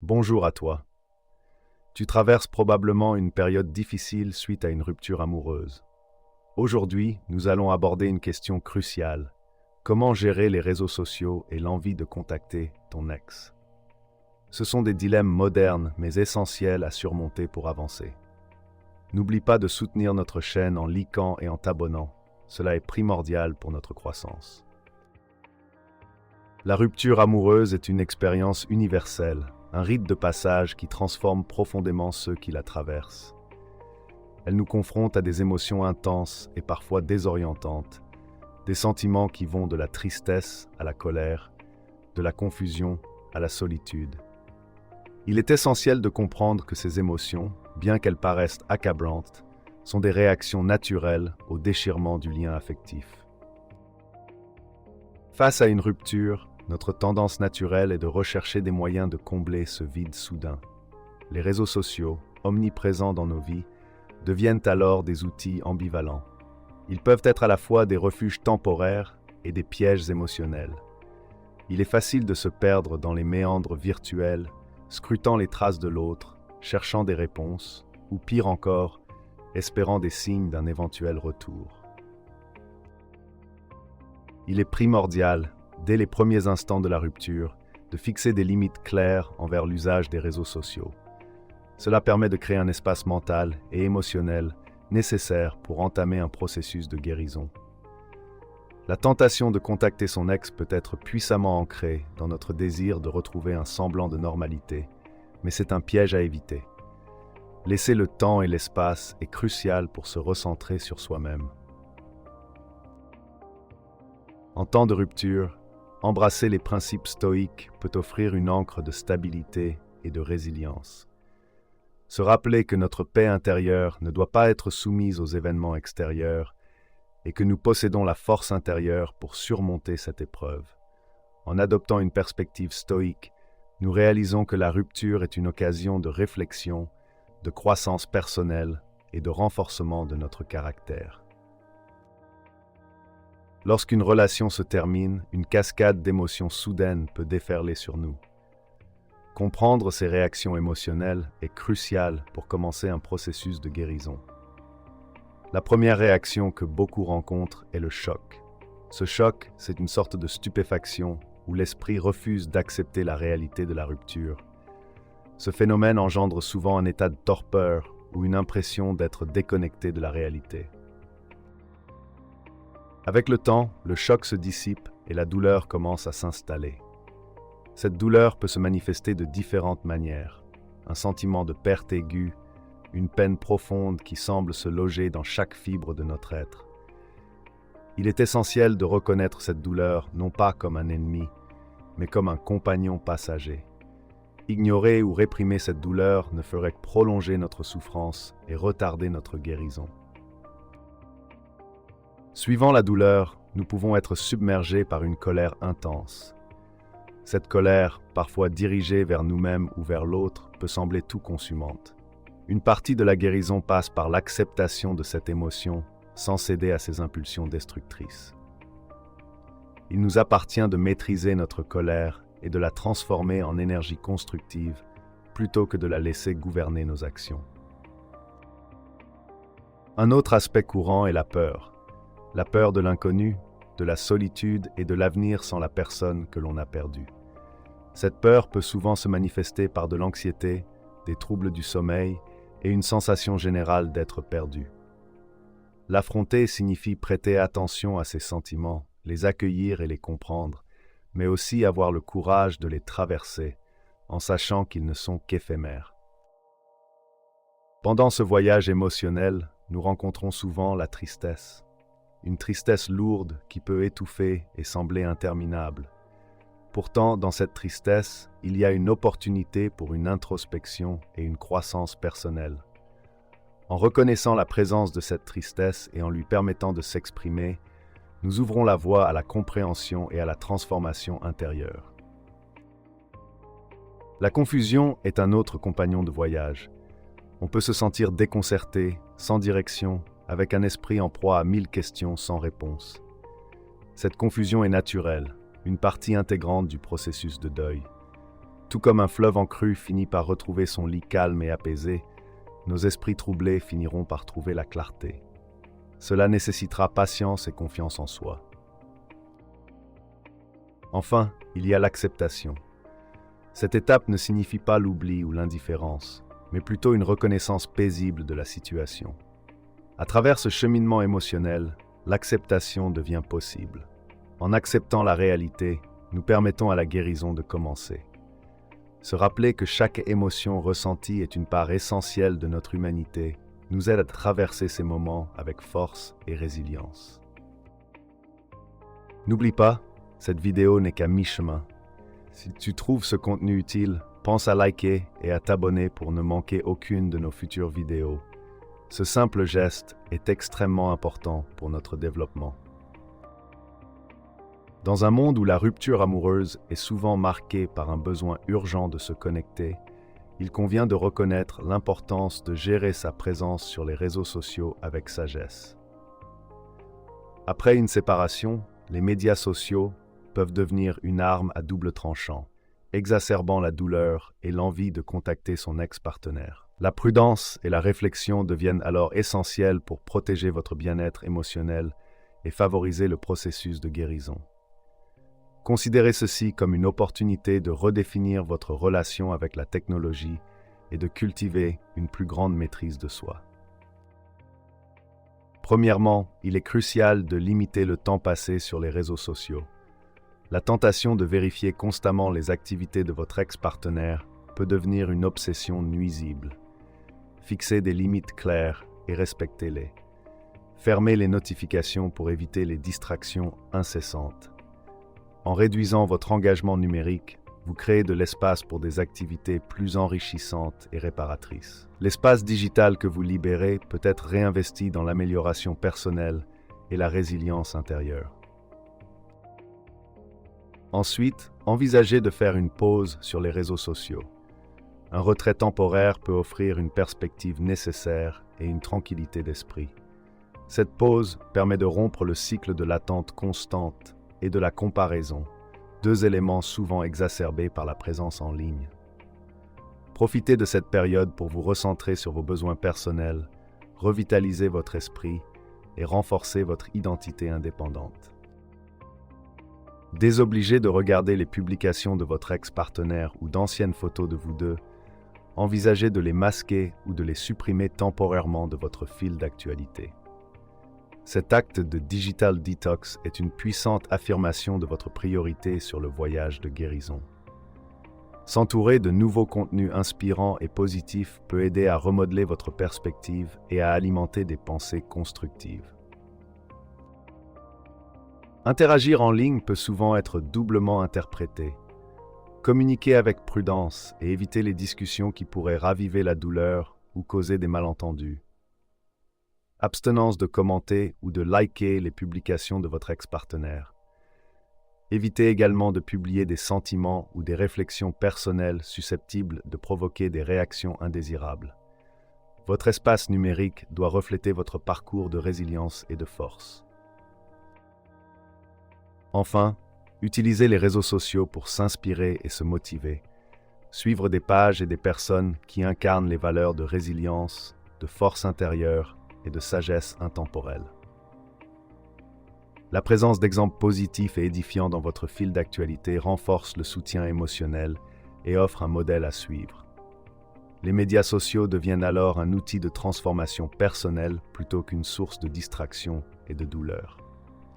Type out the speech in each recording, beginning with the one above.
Bonjour à toi. Tu traverses probablement une période difficile suite à une rupture amoureuse. Aujourd'hui, nous allons aborder une question cruciale. Comment gérer les réseaux sociaux et l'envie de contacter ton ex? Ce sont des dilemmes modernes mais essentiels à surmonter pour avancer. N'oublie pas de soutenir notre chaîne en likant et en t'abonnant. Cela est primordial pour notre croissance. La rupture amoureuse est une expérience universelle, un rite de passage qui transforme profondément ceux qui la traversent. Elle nous confronte à des émotions intenses et parfois désorientantes, des sentiments qui vont de la tristesse à la colère, de la confusion à la solitude. Il est essentiel de comprendre que ces émotions, bien qu'elles paraissent accablantes, sont des réactions naturelles au déchirement du lien affectif. Face à une rupture, notre tendance naturelle est de rechercher des moyens de combler ce vide soudain. Les réseaux sociaux, omniprésents dans nos vies, deviennent alors des outils ambivalents. Ils peuvent être à la fois des refuges temporaires et des pièges émotionnels. Il est facile de se perdre dans les méandres virtuels, scrutant les traces de l'autre, cherchant des réponses, ou pire encore, espérant des signes d'un éventuel retour. Il est primordial, dès les premiers instants de la rupture, de fixer des limites claires envers l'usage des réseaux sociaux. Cela permet de créer un espace mental et émotionnel nécessaire pour entamer un processus de guérison. La tentation de contacter son ex peut être puissamment ancrée dans notre désir de retrouver un semblant de normalité, mais c'est un piège à éviter. Laisser le temps et l'espace est crucial pour se recentrer sur soi-même. En temps de rupture, embrasser les principes stoïques peut offrir une ancre de stabilité et de résilience. Se rappeler que notre paix intérieure ne doit pas être soumise aux événements extérieurs et que nous possédons la force intérieure pour surmonter cette épreuve. En adoptant une perspective stoïque, nous réalisons que la rupture est une occasion de réflexion, de croissance personnelle et de renforcement de notre caractère. Lorsqu'une relation se termine, une cascade d'émotions soudaines peut déferler sur nous. Comprendre ces réactions émotionnelles est crucial pour commencer un processus de guérison. La première réaction que beaucoup rencontrent est le choc. Ce choc, c'est une sorte de stupéfaction où l'esprit refuse d'accepter la réalité de la rupture. Ce phénomène engendre souvent un état de torpeur ou une impression d'être déconnecté de la réalité. Avec le temps, le choc se dissipe et la douleur commence à s'installer. Cette douleur peut se manifester de différentes manières. Un sentiment de perte aiguë, une peine profonde qui semble se loger dans chaque fibre de notre être. Il est essentiel de reconnaître cette douleur non pas comme un ennemi, mais comme un compagnon passager. Ignorer ou réprimer cette douleur ne ferait que prolonger notre souffrance et retarder notre guérison. Suivant la douleur, nous pouvons être submergés par une colère intense. Cette colère, parfois dirigée vers nous-mêmes ou vers l'autre, peut sembler tout consumante. Une partie de la guérison passe par l'acceptation de cette émotion sans céder à ses impulsions destructrices. Il nous appartient de maîtriser notre colère et de la transformer en énergie constructive plutôt que de la laisser gouverner nos actions. Un autre aspect courant est la peur. La peur de l'inconnu, de la solitude et de l'avenir sans la personne que l'on a perdue. Cette peur peut souvent se manifester par de l'anxiété, des troubles du sommeil et une sensation générale d'être perdu. L'affronter signifie prêter attention à ces sentiments, les accueillir et les comprendre, mais aussi avoir le courage de les traverser, en sachant qu'ils ne sont qu'éphémères. Pendant ce voyage émotionnel, nous rencontrons souvent la tristesse. Une tristesse lourde qui peut étouffer et sembler interminable. Pourtant, dans cette tristesse, il y a une opportunité pour une introspection et une croissance personnelle. En reconnaissant la présence de cette tristesse et en lui permettant de s'exprimer, nous ouvrons la voie à la compréhension et à la transformation intérieure. La confusion est un autre compagnon de voyage. On peut se sentir déconcerté, sans direction, avec un esprit en proie à 1000 questions sans réponse. Cette confusion est naturelle, une partie intégrante du processus de deuil. Tout comme un fleuve en crue finit par retrouver son lit calme et apaisé, nos esprits troublés finiront par trouver la clarté. Cela nécessitera patience et confiance en soi. Enfin, il y a l'acceptation. Cette étape ne signifie pas l'oubli ou l'indifférence, mais plutôt une reconnaissance paisible de la situation. À travers ce cheminement émotionnel, l'acceptation devient possible. En acceptant la réalité, nous permettons à la guérison de commencer. Se rappeler que chaque émotion ressentie est une part essentielle de notre humanité nous aide à traverser ces moments avec force et résilience. N'oublie pas, cette vidéo n'est qu'à mi-chemin. Si tu trouves ce contenu utile, pense à liker et à t'abonner pour ne manquer aucune de nos futures vidéos. Ce simple geste est extrêmement important pour notre développement. Dans un monde où la rupture amoureuse est souvent marquée par un besoin urgent de se connecter, il convient de reconnaître l'importance de gérer sa présence sur les réseaux sociaux avec sagesse. Après une séparation, les médias sociaux peuvent devenir une arme à double tranchant, exacerbant la douleur et l'envie de contacter son ex-partenaire. La prudence et la réflexion deviennent alors essentielles pour protéger votre bien-être émotionnel et favoriser le processus de guérison. Considérez ceci comme une opportunité de redéfinir votre relation avec la technologie et de cultiver une plus grande maîtrise de soi. Premièrement, il est crucial de limiter le temps passé sur les réseaux sociaux. La tentation de vérifier constamment les activités de votre ex-partenaire peut devenir une obsession nuisible. Fixez des limites claires et respectez-les. Fermez les notifications pour éviter les distractions incessantes. En réduisant votre engagement numérique, vous créez de l'espace pour des activités plus enrichissantes et réparatrices. L'espace digital que vous libérez peut être réinvesti dans l'amélioration personnelle et la résilience intérieure. Ensuite, envisagez de faire une pause sur les réseaux sociaux. Un retrait temporaire peut offrir une perspective nécessaire et une tranquillité d'esprit. Cette pause permet de rompre le cycle de l'attente constante et de la comparaison, deux éléments souvent exacerbés par la présence en ligne. Profitez de cette période pour vous recentrer sur vos besoins personnels, revitaliser votre esprit et renforcer votre identité indépendante. Désobligé de regarder les publications de votre ex-partenaire ou d'anciennes photos de vous deux, envisagez de les masquer ou de les supprimer temporairement de votre fil d'actualité. Cet acte de digital detox est une puissante affirmation de votre priorité sur le voyage de guérison. S'entourer de nouveaux contenus inspirants et positifs peut aider à remodeler votre perspective et à alimenter des pensées constructives. Interagir en ligne peut souvent être doublement interprété. Communiquer avec prudence et éviter les discussions qui pourraient raviver la douleur ou causer des malentendus. Abstenance de commenter ou de liker les publications de votre ex-partenaire. Évitez également de publier des sentiments ou des réflexions personnelles susceptibles de provoquer des réactions indésirables. Votre espace numérique doit refléter votre parcours de résilience et de force. Enfin, utilisez les réseaux sociaux pour s'inspirer et se motiver. Suivre des pages et des personnes qui incarnent les valeurs de résilience, de force intérieure et de sagesse intemporelle. La présence d'exemples positifs et édifiants dans votre fil d'actualité renforce le soutien émotionnel et offre un modèle à suivre. Les médias sociaux deviennent alors un outil de transformation personnelle plutôt qu'une source de distraction et de douleur.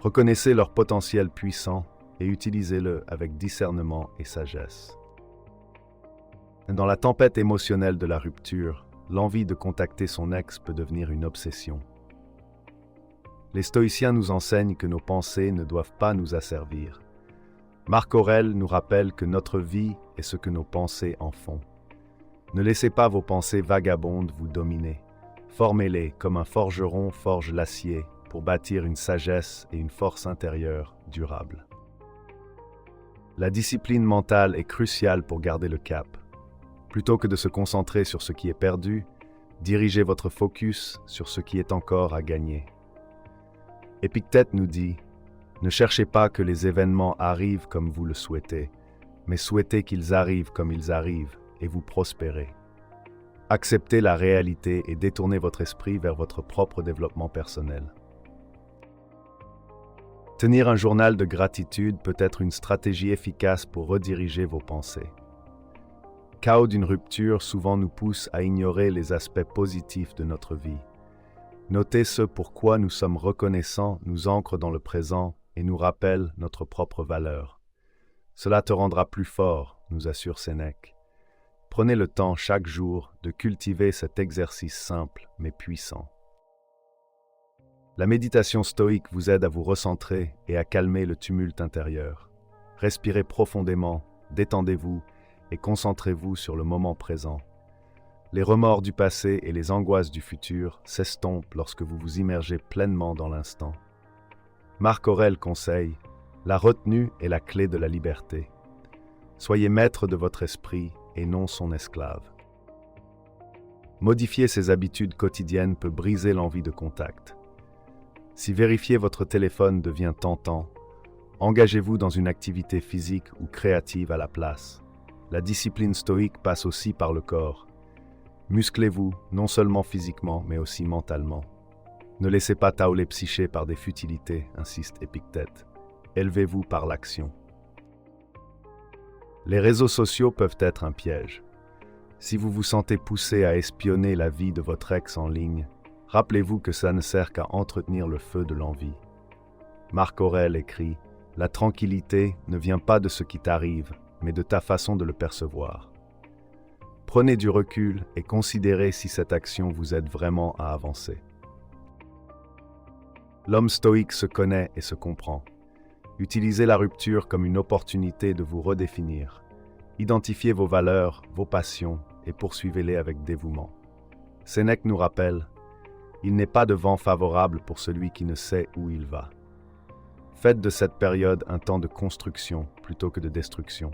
Reconnaissez leur potentiel puissant et utilisez-le avec discernement et sagesse. Dans la tempête émotionnelle de la rupture, l'envie de contacter son ex peut devenir une obsession. Les stoïciens nous enseignent que nos pensées ne doivent pas nous asservir. Marc Aurèle nous rappelle que notre vie est ce que nos pensées en font. Ne laissez pas vos pensées vagabondes vous dominer. Formez-les comme un forgeron forge l'acier pour bâtir une sagesse et une force intérieure durables. La discipline mentale est cruciale pour garder le cap. Plutôt que de se concentrer sur ce qui est perdu, dirigez votre focus sur ce qui est encore à gagner. Épictète nous dit « Ne cherchez pas que les événements arrivent comme vous le souhaitez, mais souhaitez qu'ils arrivent comme ils arrivent et vous prospérez. Acceptez la réalité et détournez votre esprit vers votre propre développement personnel. Tenir un journal de gratitude peut être une stratégie efficace pour rediriger vos pensées. Chaos d'une rupture souvent nous pousse à ignorer les aspects positifs de notre vie. Noter ce pourquoi nous sommes reconnaissants nous ancre dans le présent et nous rappelle notre propre valeur. Cela te rendra plus fort, nous assure Sénèque. Prenez le temps chaque jour de cultiver cet exercice simple mais puissant. La méditation stoïque vous aide à vous recentrer et à calmer le tumulte intérieur. Respirez profondément, détendez-vous et concentrez-vous sur le moment présent. Les remords du passé et les angoisses du futur s'estompent lorsque vous vous immergez pleinement dans l'instant. Marc Aurèle conseille « La retenue est la clé de la liberté. Soyez maître de votre esprit et non son esclave. » Modifier ses habitudes quotidiennes peut briser l'envie de contact. Si vérifier votre téléphone devient tentant, engagez-vous dans une activité physique ou créative à la place. La discipline stoïque passe aussi par le corps. Musclez-vous, non seulement physiquement, mais aussi mentalement. Ne laissez pas taoler psyché par des futilités, insiste Épictète. Élevez-vous par l'action. Les réseaux sociaux peuvent être un piège. Si vous vous sentez poussé à espionner la vie de votre ex en ligne, rappelez-vous que ça ne sert qu'à entretenir le feu de l'envie. Marc Aurèle écrit « La tranquillité ne vient pas de ce qui t'arrive, mais de ta façon de le percevoir. » Prenez du recul et considérez si cette action vous aide vraiment à avancer. L'homme stoïque se connaît et se comprend. Utilisez la rupture comme une opportunité de vous redéfinir. Identifiez vos valeurs, vos passions et poursuivez-les avec dévouement. Sénèque nous rappelle « Il n'est pas de vent favorable pour celui qui ne sait où il va. » Faites de cette période un temps de construction plutôt que de destruction.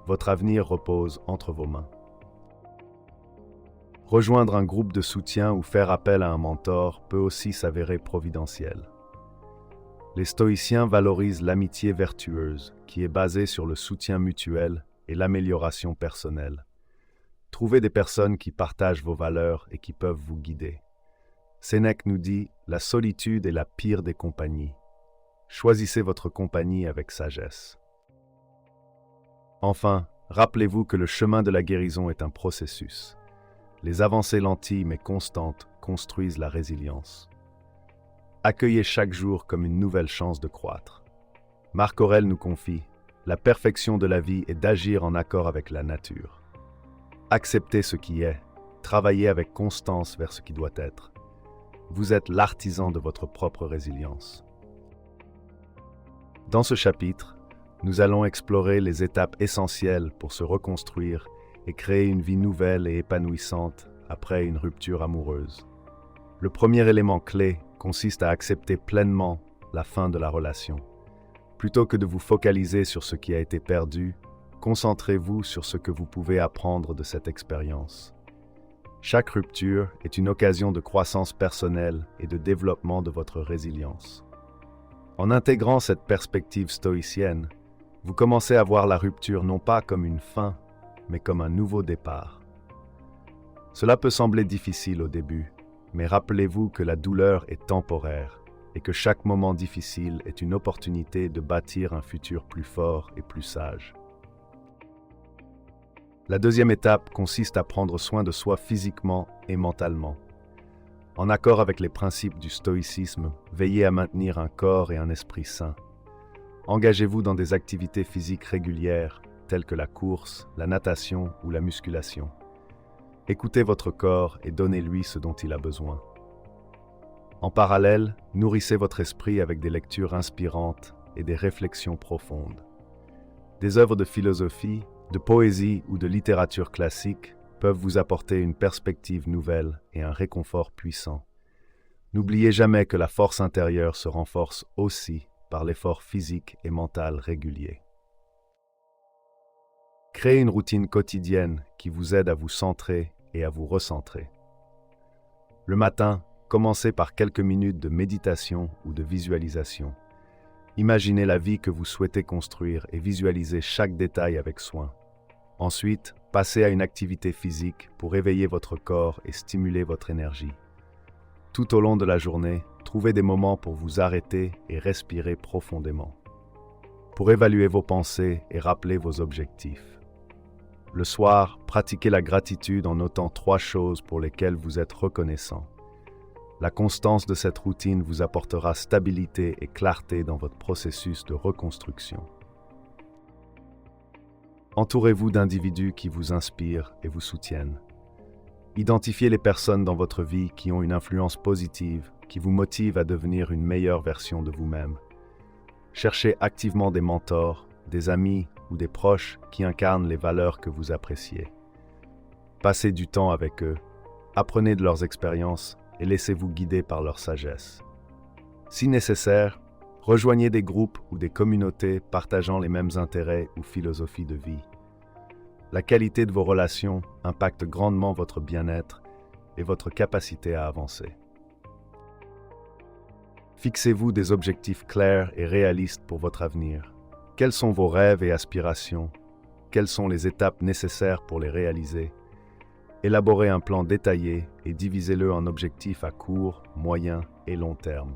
Votre avenir repose entre vos mains. Rejoindre un groupe de soutien ou faire appel à un mentor peut aussi s'avérer providentiel. Les stoïciens valorisent l'amitié vertueuse, qui est basée sur le soutien mutuel et l'amélioration personnelle. Trouvez des personnes qui partagent vos valeurs et qui peuvent vous guider. Sénèque nous dit « La solitude est la pire des compagnies. » Choisissez votre compagnie avec sagesse. Enfin, rappelez-vous que le chemin de la guérison est un processus. Les avancées lentilles mais constantes construisent la résilience. Accueillez chaque jour comme une nouvelle chance de croître. Marc Aurèle nous confie « La perfection de la vie est d'agir en accord avec la nature. » Acceptez ce qui est, travaillez avec constance vers ce qui doit être. Vous êtes l'artisan de votre propre résilience. Dans ce chapitre, nous allons explorer les étapes essentielles pour se reconstruire et créer une vie nouvelle et épanouissante après une rupture amoureuse. Le premier élément clé consiste à accepter pleinement la fin de la relation. Plutôt que de vous focaliser sur ce qui a été perdu, concentrez-vous sur ce que vous pouvez apprendre de cette expérience. Chaque rupture est une occasion de croissance personnelle et de développement de votre résilience. En intégrant cette perspective stoïcienne, vous commencez à voir la rupture non pas comme une fin, mais comme un nouveau départ. Cela peut sembler difficile au début, mais rappelez-vous que la douleur est temporaire et que chaque moment difficile est une opportunité de bâtir un futur plus fort et plus sage. La deuxième étape consiste à prendre soin de soi physiquement et mentalement. En accord avec les principes du stoïcisme, veillez à maintenir un corps et un esprit sains. Engagez-vous dans des activités physiques régulières, telles que la course, la natation ou la musculation. Écoutez votre corps et donnez-lui ce dont il a besoin. En parallèle, nourrissez votre esprit avec des lectures inspirantes et des réflexions profondes. Des œuvres de philosophie, de poésie ou de littérature classique peuvent vous apporter une perspective nouvelle et un réconfort puissant. N'oubliez jamais que la force intérieure se renforce aussi par l'effort physique et mental régulier. Créez une routine quotidienne qui vous aide à vous centrer et à vous recentrer. Le matin, commencez par quelques minutes de méditation ou de visualisation. Imaginez la vie que vous souhaitez construire et visualisez chaque détail avec soin. Ensuite, passez à une activité physique pour éveiller votre corps et stimuler votre énergie. Tout au long de la journée, trouvez des moments pour vous arrêter et respirer profondément. Pour évaluer vos pensées et rappeler vos objectifs. Le soir, pratiquez la gratitude en notant 3 choses pour lesquelles vous êtes reconnaissant. La constance de cette routine vous apportera stabilité et clarté dans votre processus de reconstruction. Entourez-vous d'individus qui vous inspirent et vous soutiennent. Identifiez les personnes dans votre vie qui ont une influence positive, qui vous motivent à devenir une meilleure version de vous-même. Cherchez activement des mentors, des amis ou des proches qui incarnent les valeurs que vous appréciez. Passez du temps avec eux, apprenez de leurs expériences et laissez-vous guider par leur sagesse. Si nécessaire, rejoignez des groupes ou des communautés partageant les mêmes intérêts ou philosophies de vie. La qualité de vos relations impacte grandement votre bien-être et votre capacité à avancer. Fixez-vous des objectifs clairs et réalistes pour votre avenir. Quels sont vos rêves et aspirations? Quelles sont les étapes nécessaires pour les réaliser? Élaborez un plan détaillé et divisez-le en objectifs à court, moyen et long terme.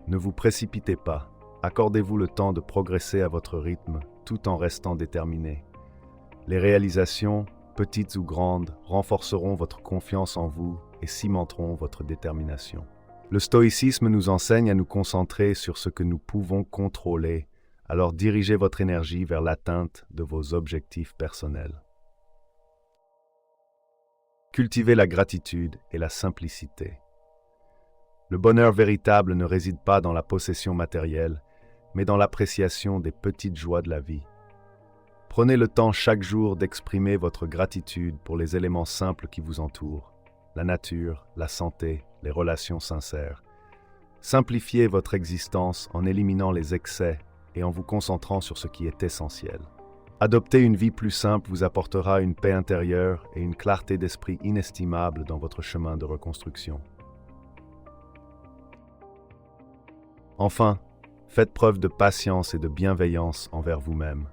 Ne vous précipitez pas. Accordez-vous le temps de progresser à votre rythme tout en restant déterminé. Les réalisations, petites ou grandes, renforceront votre confiance en vous et cimenteront votre détermination. Le stoïcisme nous enseigne à nous concentrer sur ce que nous pouvons contrôler, alors dirigez votre énergie vers l'atteinte de vos objectifs personnels. Cultivez la gratitude et la simplicité. Le bonheur véritable ne réside pas dans la possession matérielle, mais dans l'appréciation des petites joies de la vie. Prenez le temps chaque jour d'exprimer votre gratitude pour les éléments simples qui vous entourent, la nature, la santé, les relations sincères. Simplifiez votre existence en éliminant les excès et en vous concentrant sur ce qui est essentiel. Adopter une vie plus simple vous apportera une paix intérieure et une clarté d'esprit inestimable dans votre chemin de reconstruction. Enfin, faites preuve de patience et de bienveillance envers vous-même.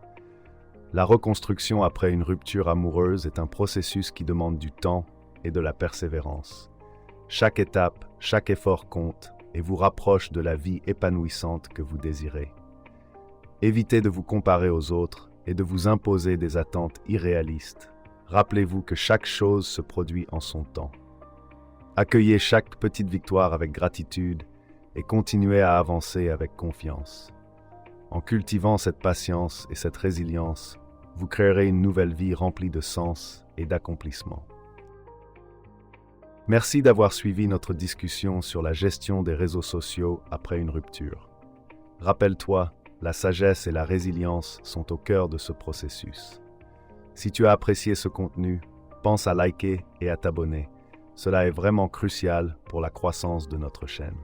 La reconstruction après une rupture amoureuse est un processus qui demande du temps et de la persévérance. Chaque étape, chaque effort compte et vous rapproche de la vie épanouissante que vous désirez. Évitez de vous comparer aux autres et de vous imposer des attentes irréalistes. Rappelez-vous que chaque chose se produit en son temps. Accueillez chaque petite victoire avec gratitude et continuez à avancer avec confiance. En cultivant cette patience et cette résilience, vous créerez une nouvelle vie remplie de sens et d'accomplissement. Merci d'avoir suivi notre discussion sur la gestion des réseaux sociaux après une rupture. Rappelle-toi, la sagesse et la résilience sont au cœur de ce processus. Si tu as apprécié ce contenu, pense à liker et à t'abonner. Cela est vraiment crucial pour la croissance de notre chaîne.